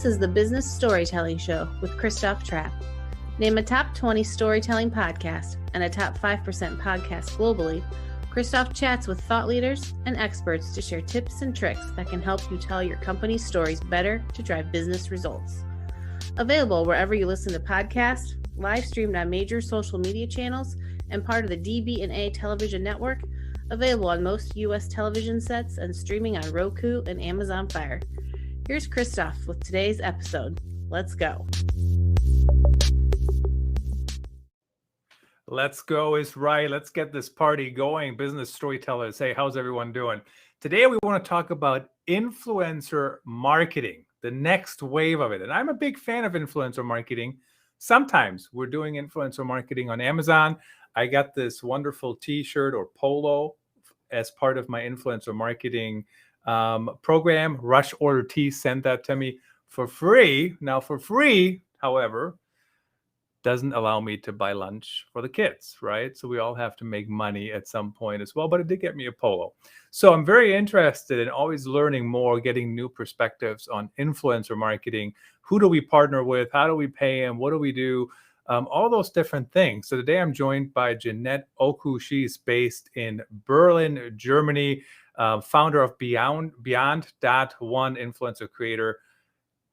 This is the Business Storytelling Show with Christoph Trapp. Name a top 20 storytelling podcast and a top 5% podcast globally. Christoph chats with thought leaders and experts to share tips and tricks that can help you tell your company's stories better to drive business results. Available wherever you listen to podcasts, live streamed on major social media channels, and part of the DB&A television network. Available on most U.S. television sets and streaming on Roku and Amazon Fire. Here's Christoph with today's episode. Let's go. Let's go is right. Let's get this party going. Business storytellers, hey, how's everyone doing? Today we want to talk about influencer marketing, the next wave of it. And I'm a big fan of influencer marketing. Sometimes we're doing influencer marketing on Amazon. I got this wonderful t-shirt or polo as part of my influencer marketing program. Rush Order Tea sent that to me for free. Now for free, however, doesn't allow me to buy lunch for the kids, right? So we all have to make money at some point as well, but it did get me a polo. So I'm very interested in always learning more, getting new perspectives on influencer marketing. Who do we partner with? How do we pay them? What do we do? All those different things. So today I'm joined by Jeanette Okwu. She's based in Berlin, Germany, founder of Beyond.One influencer creator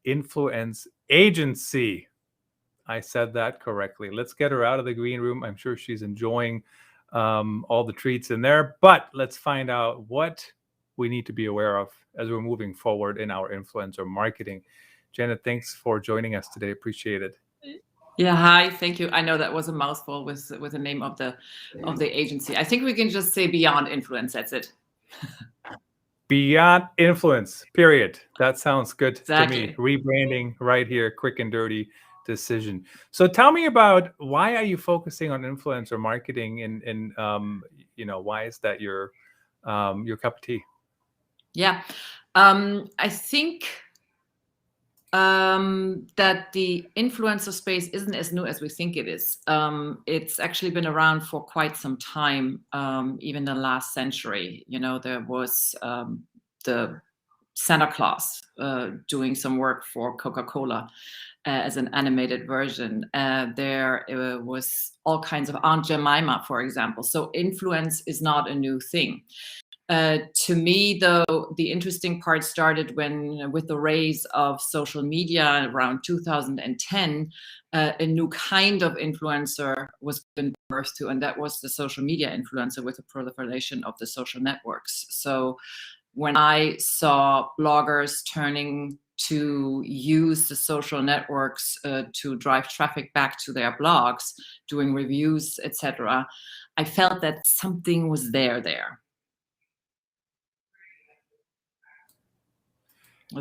influence agency. I said that correctly. Let's get her out of the green room. I'm sure she's enjoying all the treats in there, but let's find out what we need to be aware of as we're moving forward in our influencer marketing. Janet, thanks for joining us today. Appreciate it. Yeah, hi, thank you. I know that was a mouthful with the name of the agency. I think we can just say Beyond Influence. That's it. Beyond Influence, period. That sounds good Exactly. to me. Rebranding right here, quick and dirty decision. So tell me about, why are you focusing on influencer marketing, and why is that your cup of tea? Yeah, I think that the influencer space isn't as new as we think it is. It's actually been around for quite some time, even the last century. There was the Santa Claus doing some work for Coca-Cola as an animated version. There was all kinds of Aunt Jemima, for example. So influence is not a new thing. To me, though, the interesting part started with the rise of social media around 2010. A new kind of influencer was given birth to, and that was the social media influencer with the proliferation of the social networks. So when I saw bloggers turning to use the social networks to drive traffic back to their blogs, doing reviews, etc., I felt that something was there. Does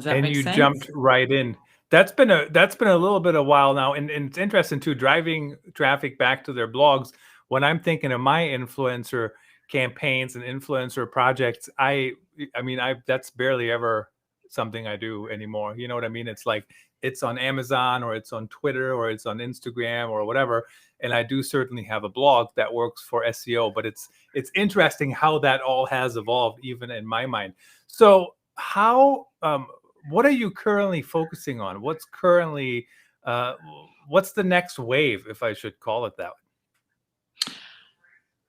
that make sense? And you jumped right in. That's been a little bit a while now, and it's interesting too, driving traffic back to their blogs. When I'm thinking of my influencer campaigns and influencer projects, I mean that's barely ever something I do anymore. You know what I mean? It's like it's on Amazon or it's on Twitter or it's on Instagram or whatever. And I do certainly have a blog that works for SEO, but it's interesting how that all has evolved, even in my mind. So what are you currently focusing on? What's the next wave, if I should call it that?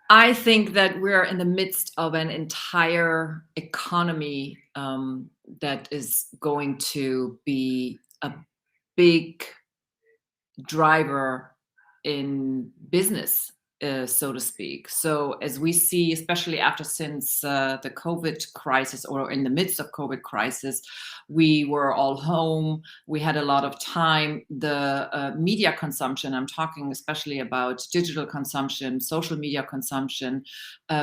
I think that we're in the midst of an entire economy that is going to be a big driver in business, so to speak. So as we see, especially since the COVID crisis, or in the midst of COVID crisis, we were all home. We had a lot of time. The media consumption, I'm talking especially about digital consumption, social media consumption,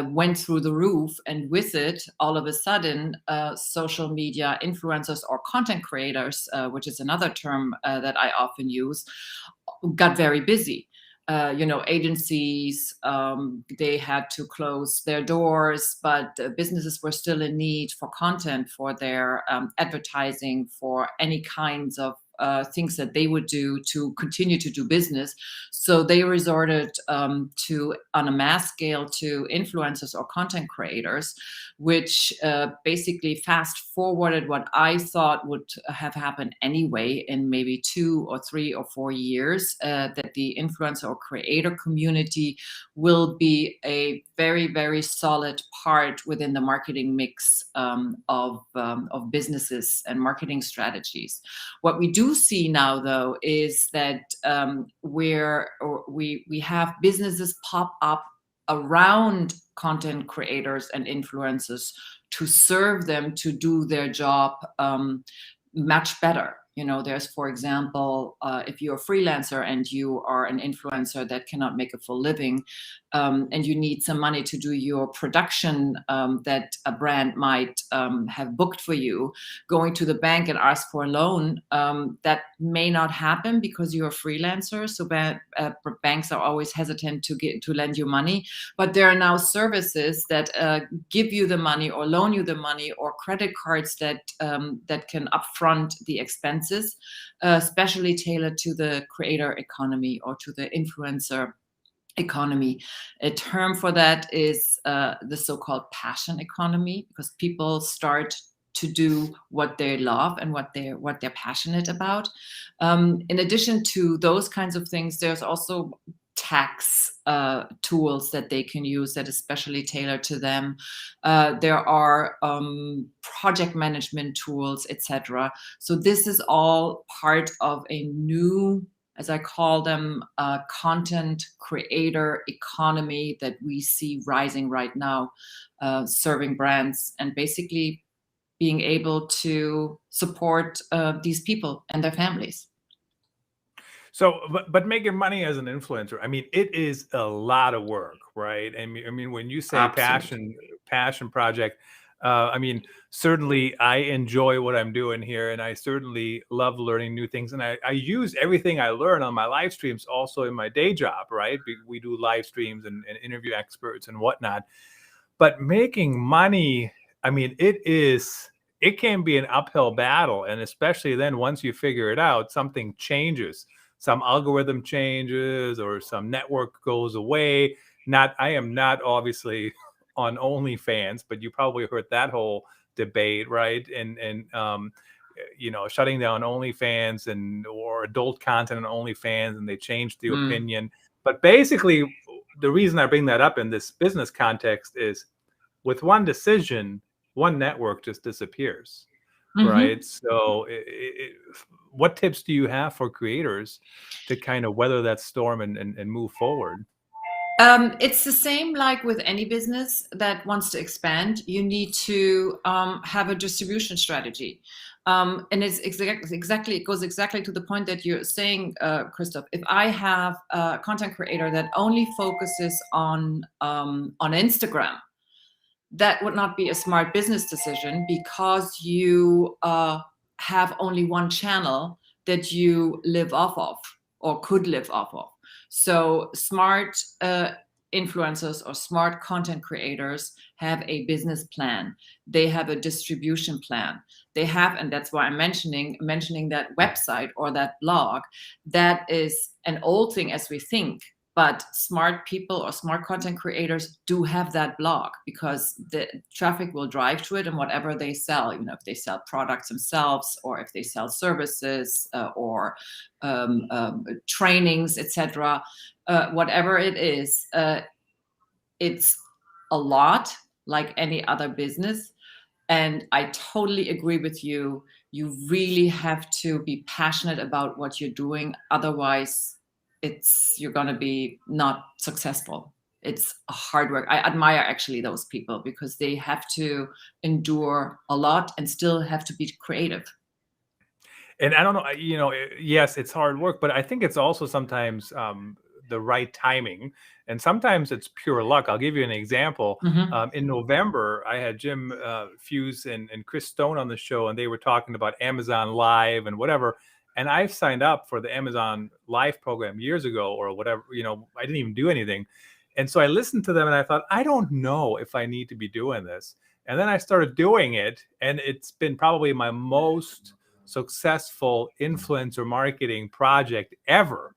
went through the roof. And with it, all of a sudden, social media influencers or content creators, which is another term that I often use, got very busy. Agencies, they had to close their doors, but businesses were still in need for content, for their advertising, for any kinds of things that they would do to continue to do business. So they resorted to, on a mass scale, to influencers or content creators, which basically fast forwarded what I thought would have happened anyway in maybe 2 or 3 or 4 years, that the influencer or creator community will be a very, very solid part within the marketing mix of businesses and marketing strategies. What we do see now, though, is that we have businesses pop up around content creators and influencers to serve them to do their job much better. You know, there's, for example, if you're a freelancer and you are an influencer that cannot make a full living, and you need some money to do your production that a brand might have booked for you, going to the bank and ask for a loan, that may not happen because you're a freelancer. So banks are always hesitant to lend you money. But there are now services that give you the money or loan you the money, or credit cards that can upfront the expenses, specially tailored to the creator economy or to the influencer economy. A term for that is the so-called passion economy, because people start to do what they love and what they're passionate about. In addition to those kinds of things, there's also tax tools that they can use that is specially tailored to them. There are project management tools, etc. So this is all part of a new, as I call them, content creator economy that we see rising right now, serving brands and basically being able to support these people and their families. So, but making money as an influencer, I mean, it is a lot of work, right? I mean, when you say passion project, I mean, certainly I enjoy what I'm doing here, and I certainly love learning new things. And I use everything I learn on my live streams also in my day job, right? We do live streams and interview experts and whatnot. But making money, I mean, it can be an uphill battle. And especially then once you figure it out, something changes. Some algorithm changes or some network goes away. I am not obviously on OnlyFans, but you probably heard that whole debate, right? And you know, shutting down OnlyFans or adult content on OnlyFans, and they changed the opinion. But basically, the reason I bring that up in this business context is, with one decision, one network just disappears, right? So what tips do you have for creators to kind of weather that storm and move forward? It's the same like with any business that wants to expand. You need to have a distribution strategy. And it's it goes exactly to the point that you're saying, Christoph. If I have a content creator that only focuses on Instagram, that would not be a smart business decision, because you have only one channel that you live off of or could live off of. So smart influencers or smart content creators have a business plan. They have a distribution plan. They have, and that's why I'm mentioning that website or that blog. That is an old thing as we think. But smart people or smart content creators do have that blog, because the traffic will drive to it, and whatever they sell, you know, if they sell products themselves, or if they sell services or trainings, etc., whatever it is, it's a lot like any other business. And I totally agree with you. You really have to be passionate about what you're doing. Otherwise, you're going to be not successful. It's hard work. I admire actually those people, because they have to endure a lot and still have to be creative. And I don't know, you know, yes, it's hard work, but I think it's also sometimes the right timing. And sometimes it's pure luck. I'll give you an example. In November, I had Jim Fuse and Chris Stone on the show, and they were talking about Amazon Live and whatever. And I've signed up for the Amazon Live program years ago or whatever. You know, I didn't even do anything. And so I listened to them and I thought, I don't know if I need to be doing this. And then I started doing it, and it's been probably my most successful influencer marketing project ever,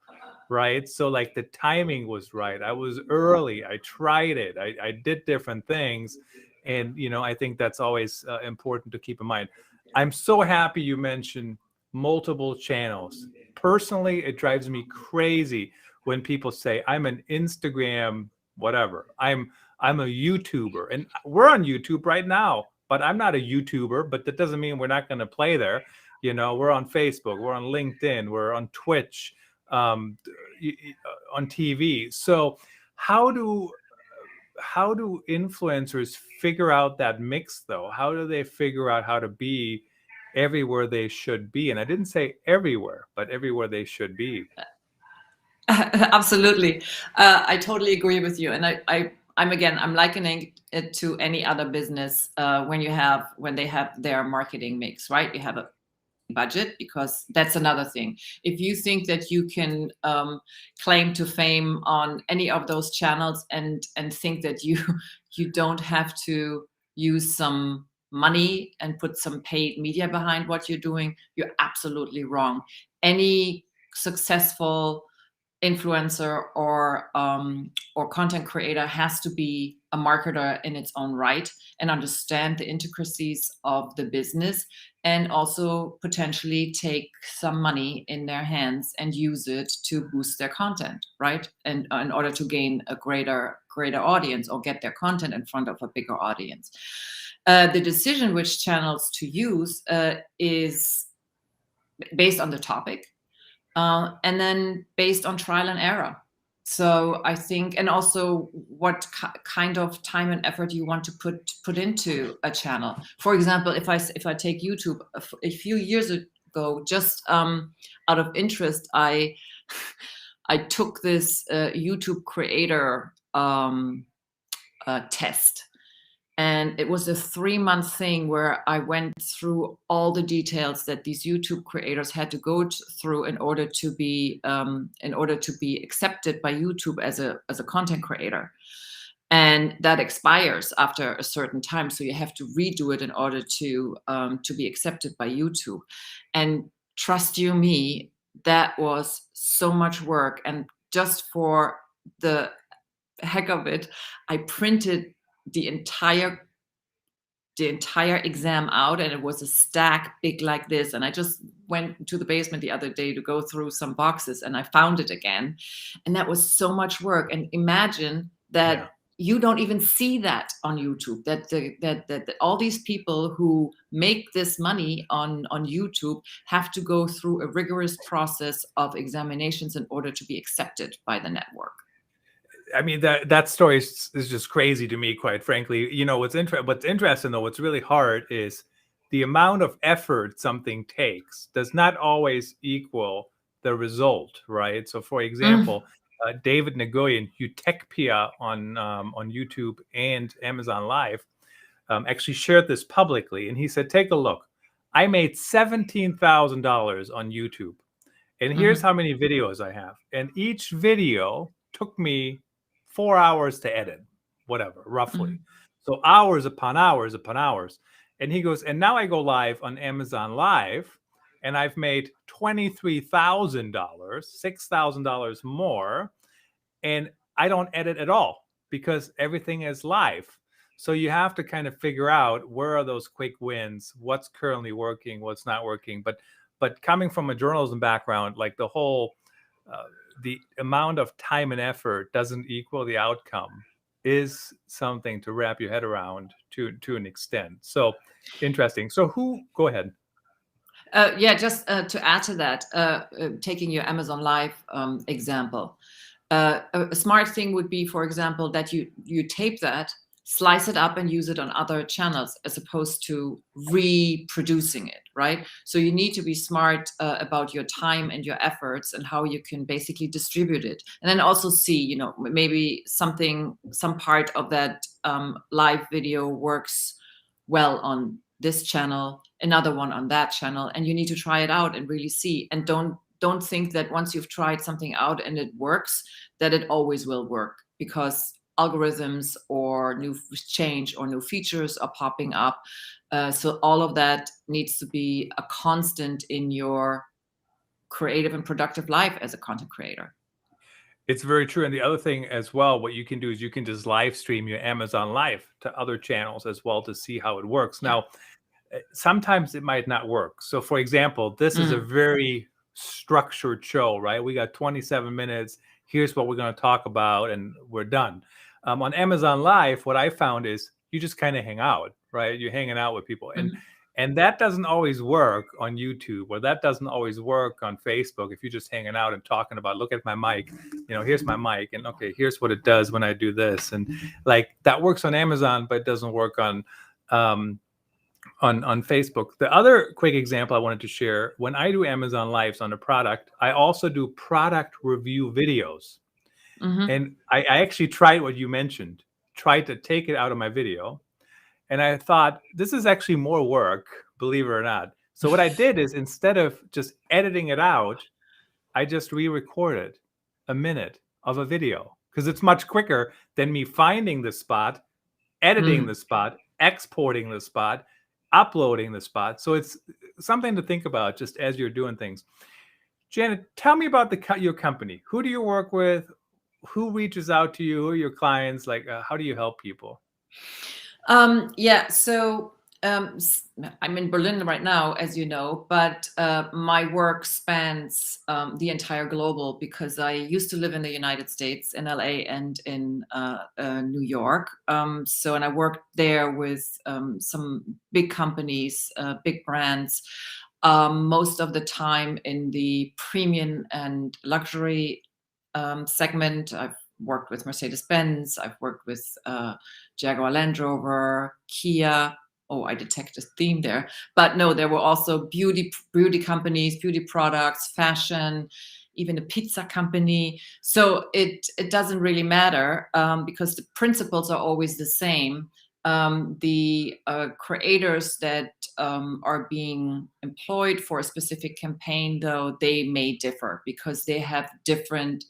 right? So like the timing was right. I was early. I tried it. I did different things. And, I think that's always important to keep in mind. I'm so happy you mentioned multiple channels. Personally, it drives me crazy when people say I'm an Instagram, whatever. I'm a YouTuber, and we're on YouTube right now, but I'm not a YouTuber, but that doesn't mean we're not going to play there. We're on Facebook, we're on LinkedIn, we're on Twitch, on TV. So how do influencers figure out that mix though? How do they figure out how to be everywhere they should be? And I didn't say everywhere, but everywhere they should be. Absolutely. I totally agree with you. And I'm likening it to any other business when they have their marketing mix, right? You have a budget, because that's another thing. If you think that you can claim to fame on any of those channels and think that you don't have to use some money and put some paid media behind what you're doing, you're absolutely wrong. Any successful influencer or content creator has to be a marketer in its own right and understand the intricacies of the business, and also potentially take some money in their hands and use it to boost their content, right? And in order to gain a greater audience, or get their content in front of a bigger audience. The decision which channels to use is based on the topic. And then based on trial and error. So I think, and also what kind of time and effort you want to put into a channel. For example, if I take YouTube, a few years ago, just out of interest, I took this YouTube creator test. And it was a 3-month thing where I went through all the details that these YouTube creators had to go through in order to be accepted by YouTube as a content creator. And that expires after a certain time, so you have to redo it in order to be accepted by YouTube. And trust you me, that was so much work. And just for the heck of it, I printed the entire exam out, and it was a stack big like this. And I just went to the basement the other day to go through some boxes, and I found it again. And that was so much work. And imagine that you don't even see that on YouTube, that all these people who make this money on YouTube have to go through a rigorous process of examinations in order to be accepted by the network. I mean, that story is just crazy to me, quite frankly. What's interesting though, what's really hard is the amount of effort something takes does not always equal the result, right? So, for example, David Nguyen, Utechpia on YouTube and Amazon Live, actually shared this publicly, and he said, "Take a look. I made $17,000 on YouTube, and here's how many videos I have, and each video took me 4 hours to edit, whatever, roughly. So hours upon hours upon hours." And he goes, "And now I go live on Amazon Live, and I've made $23,000, $6,000 more, and I don't edit at all because everything is live." So you have to kind of figure out where are those quick wins, what's currently working, what's not working. But coming from a journalism background, like the whole the amount of time and effort doesn't equal the outcome is something to wrap your head around to an extent. So interesting. So go ahead. Just to add to that, taking your Amazon Live example, a smart thing would be, for example, that you tape that, slice it up, and use it on other channels as opposed to reproducing it, right? So you need to be smart about your time and your efforts and how you can basically distribute it. And then also see, maybe some part of that live video works well on this channel, another one on that channel, and you need to try it out and really see. And don't think that once you've tried something out and it works, that it always will work, because algorithms or new change or new features are popping up. So all of that needs to be a constant in your creative and productive life as a content creator. It's very true. And the other thing as well, what you can do is you can just live stream your Amazon Live to other channels as well to see how it works. Now, sometimes it might not work. So for example, this is a very structured show, right? We got 27 minutes. Here's what we're going to talk about and we're done. On Amazon Live, what I found is you just kind of hang out, right? You're hanging out with people. And that doesn't always work on YouTube, or that doesn't always work on Facebook. If you're just hanging out and talking about, look at my mic, here's my mic, and okay, here's what it does when I do this. And like that works on Amazon, but it doesn't work on Facebook. The other quick example I wanted to share, when I do Amazon Lives on a product, I also do product review videos. And I actually tried what you mentioned, tried to take it out of my video. And I thought, this is actually more work, believe it or not. So what I did is, instead of just editing it out, I just re-recorded a minute of a video, because it's much quicker than me finding the spot, editing the spot, exporting the spot, uploading the spot. So it's something to think about just as you're doing things. Janet, tell me about your company. Who do you work with? Who reaches out to you? Who are your clients? Like, how do you help people? So I'm in Berlin right now, as you know, but my work spans the entire global, because I used to live in the United States, in LA and in New York. And I worked there with some big companies, big brands, most of the time in the premium and luxury segment. I've worked with Mercedes-Benz. I've worked with Jaguar Land Rover, Kia. Oh, I detect a theme there. But no, there were also beauty companies, beauty products, fashion, even a pizza company. So it doesn't really matter because the principles are always the same. The creators that are being employed for a specific campaign, though, they may differ because they have different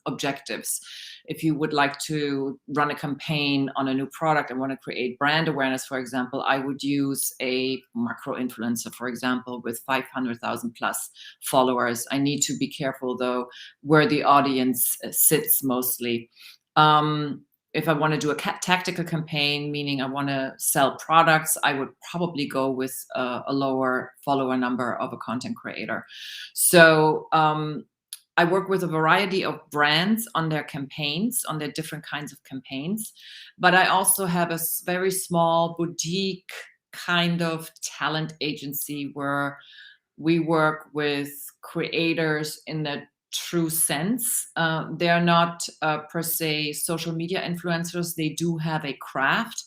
objectives. If you would like to run a campaign on a new product and want to create brand awareness, for example, I would use a macro influencer, for example, with 500,000 plus followers. I need to be careful, though, where the audience sits mostly. If I want to do a tactical campaign, meaning I want to sell products, I would probably go with a lower follower number of a content creator. So I work with a variety of brands on their campaigns, on their different kinds of campaigns. But I also have a very small boutique kind of talent agency where we work with creators in the true sense. They are not per se social media influencers. They do have a craft.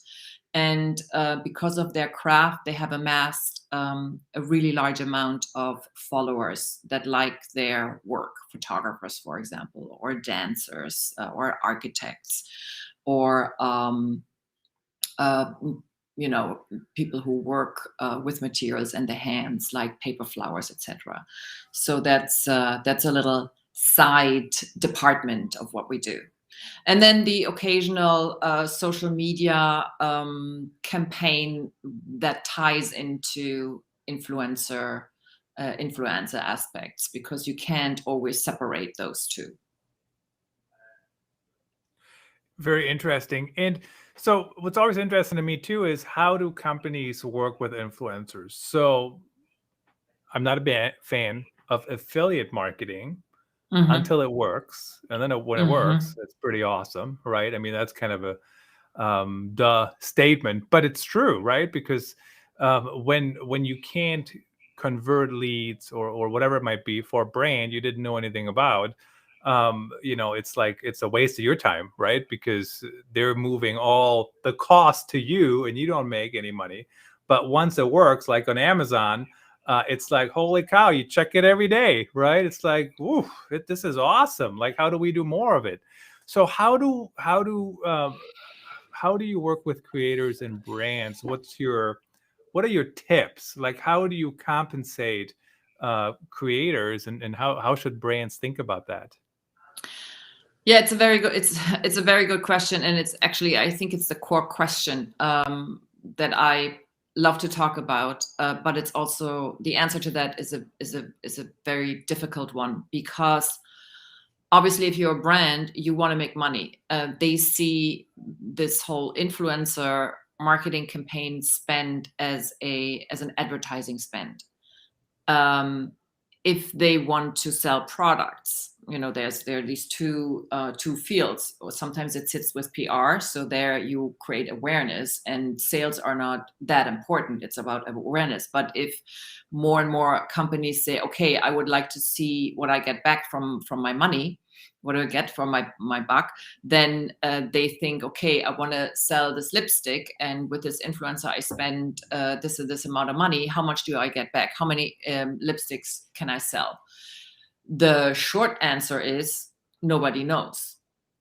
And because of their craft, they have amassed a really large amount of followers that like their work. Photographers, for example, or dancers, or architects, or people who work with materials and the hands, like paper flowers, etc. So that's a little side department of what we do. And then the occasional social media campaign that ties into influencer aspects, because you can't always separate those two. Very interesting. And so what's always interesting to me too is, how do companies work with influencers? So I'm not a fan of affiliate marketing until it works. And then when it works, it's pretty awesome, right? I mean, that's kind of a statement, but it's true, right? Because when you can't convert leads or whatever it might be for a brand you didn't know anything about, it's like, it's a waste of your time, right? Because they're moving all the cost to you and you don't make any money. But once it works, like on Amazon, it's like, holy cow, you check it every day, right? It's like, ooh, this is awesome. Like, how do we do more of it? So how do you work with creators and brands? What are your tips? Like, how do you compensate creators, and how should brands think about that? Yeah, it's a very good question, and it's actually, I think it's the core question that I love to talk about. But it's also, the answer to that is a very difficult one, because obviously, if you're a brand, you want to make money. They see this whole influencer marketing campaign spend as an advertising spend. If they want to sell products, there are these two fields. Or sometimes it sits with PR, so there you create awareness, and sales are not that important. It's about awareness. But if more and more companies say, okay, I would like to see what I get back from my money, what do I get for my buck, then they think, okay, I want to sell this lipstick, and with this influencer I spend this amount of money. How much do I get back? How many lipsticks can I sell? The short answer is nobody knows,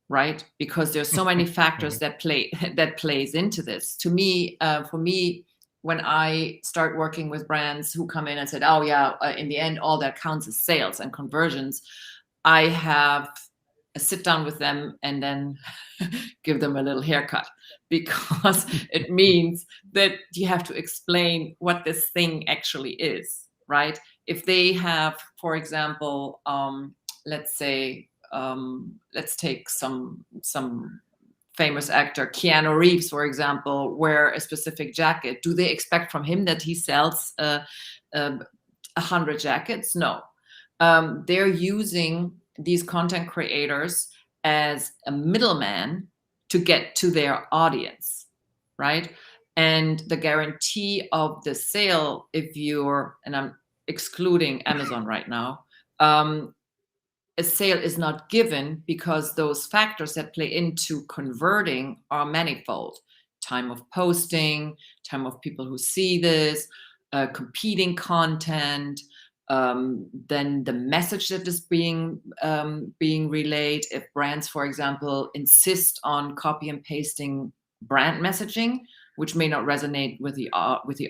right? Because there's so many factors that plays into this. To me, for me, when I start working with brands who come in and said, oh yeah, in the end, all that counts is sales and conversions, I have a sit down with them and then give them a little haircut, because it means that you have to explain what this thing actually is, right? If they have, for example, let's say, let's take some famous actor, Keanu Reeves, for example, wear a specific jacket. Do they expect from him that he sells 100 jackets? No. They're using these content creators as a middleman to get to their audience, right? And the guarantee of the sale, and I'm excluding Amazon right now, a sale is not given, because those factors that play into converting are manifold. Time of posting, time of people who see this, competing content, then the message that is being relayed. If brands, for example, insist on copy and pasting brand messaging, which may not resonate with the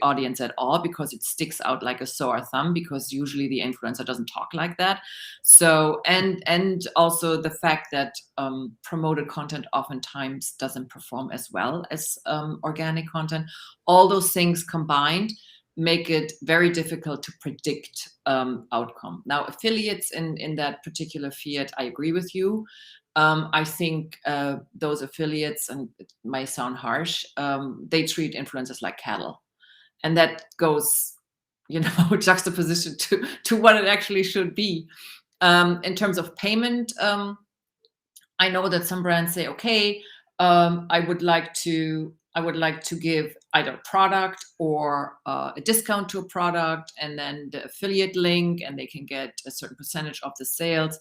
audience at all, because it sticks out like a sore thumb, because usually the influencer doesn't talk like that. So, and also the fact that promoted content oftentimes doesn't perform as well as organic content. All those things combined make it very difficult to predict outcome. Now, affiliates in that particular field, I agree with you. I think those affiliates, and it may sound harsh, they treat influencers like cattle. And that goes, juxtaposition to what it actually should be. In terms of payment, I know that some brands say, okay, I would like to give either a product or a discount to a product, and then the affiliate link, and they can get a certain percentage of the sales.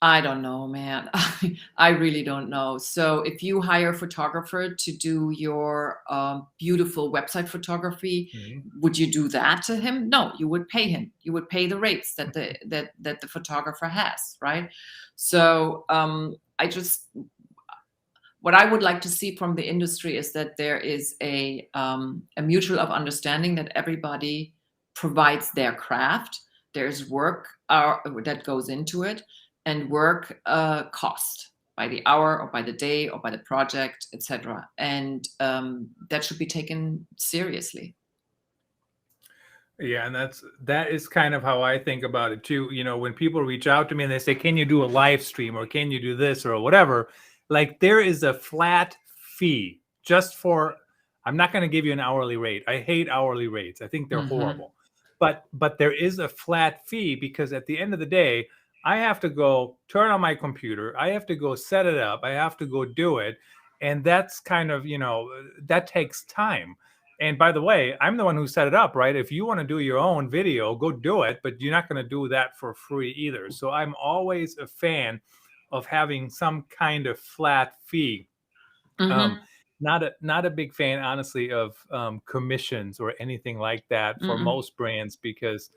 I don't know, man. I really don't know. So if you hire a photographer to do your beautiful website photography, would you do that to him? No, you would pay him. You would pay the rates that the photographer has, right? So what I would like to see from the industry is that there is a mutual of understanding that everybody provides their craft. There's work that goes into it, and work cost by the hour or by the day or by the project, etc. And that should be taken seriously. Yeah, and that is kind of how I think about it too. When people reach out to me and they say, can you do a live stream, or can you do this, or whatever, like, there is a flat fee just for, I'm not going to give you an hourly rate. I hate hourly rates. I think they're horrible. But there is a flat fee, because at the end of the day, I have to go turn on my computer. I have to go set it up. I have to go do it. And that's kind of, that takes time. And by the way, I'm the one who set it up, right? If you want to do your own video, go do it, but you're not going to do that for free either. So I'm always a fan of having some kind of flat fee. Not a big fan, honestly, of commissions or anything like that for most brands, because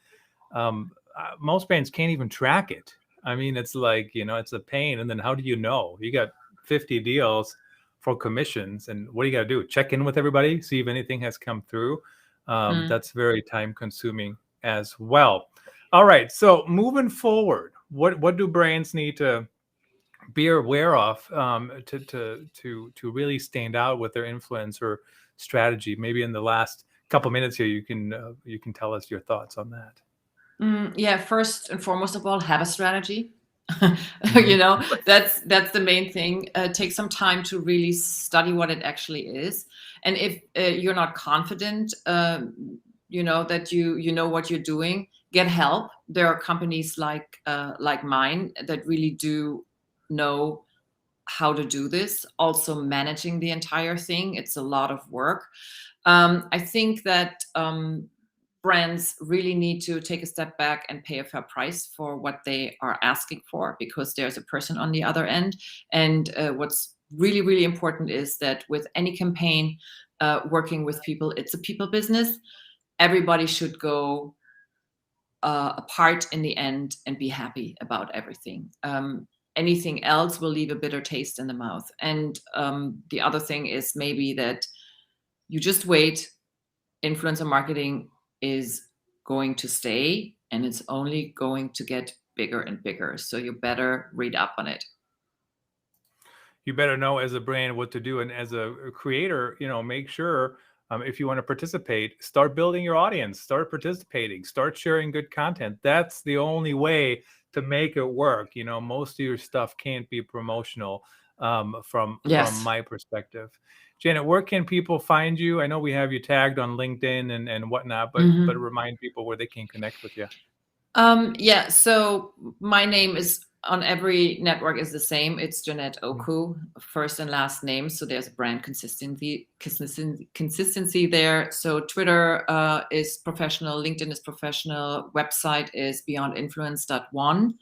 most brands can't even track it. I mean, it's like, it's a pain. And then how do you know? You got 50 deals for commissions, and what do you got to do? Check in with everybody, see if anything has come through. That's very time consuming as well. All right. So moving forward, what do brands need to be aware of to really stand out with their influencer strategy? Maybe in the last couple minutes here, you can tell us your thoughts on that. Yeah, first and foremost of all, have a strategy. Mm-hmm. That's the main thing. Take some time to really study what it actually is, and if you're not confident, that you know what you're doing, get help. There are companies like mine that really do know how to do this. Also, managing the entire thing, it's a lot of work. I think that brands really need to take a step back and pay a fair price for what they are asking for, because there's a person on the other end. And what's really, really important is that with any campaign, working with people, it's a people business. Everybody should go apart in the end and be happy about everything. Anything else will leave a bitter taste in the mouth. And the other thing is maybe that you just wait. Influencer marketing is going to stay, and it's only going to get bigger and bigger. So you better read up on it. You better know as a brand what to do, and as a creator, make sure if you want to participate, start building your audience, start participating, start sharing good content. That's the only way to make it work. Most of your stuff can't be promotional from my perspective. Janet, where can people find you? I know we have you tagged on LinkedIn and whatnot, but remind people where they can connect with you. So my name is on every network is the same. It's Jeanette Okwu, first and last name. So there's a brand consistency there. So Twitter is professional, LinkedIn is professional, website is beyondinfluence.one.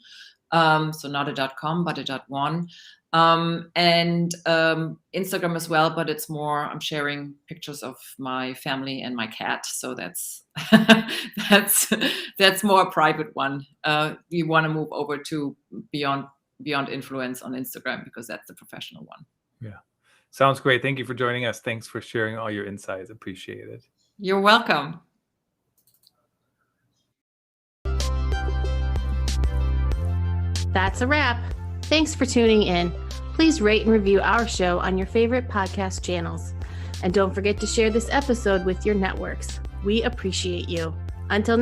So not a .com, but a .one. And Instagram as well, but it's more, I'm sharing pictures of my family and my cat. So that's that's more a private one. We want to move over to Beyond Influence on Instagram, because that's the professional one. Yeah. Sounds great. Thank you for joining us. Thanks for sharing all your insights. Appreciate it. You're welcome. That's a wrap. Thanks for tuning in. Please rate and review our show on your favorite podcast channels. And don't forget to share this episode with your networks. We appreciate you. Until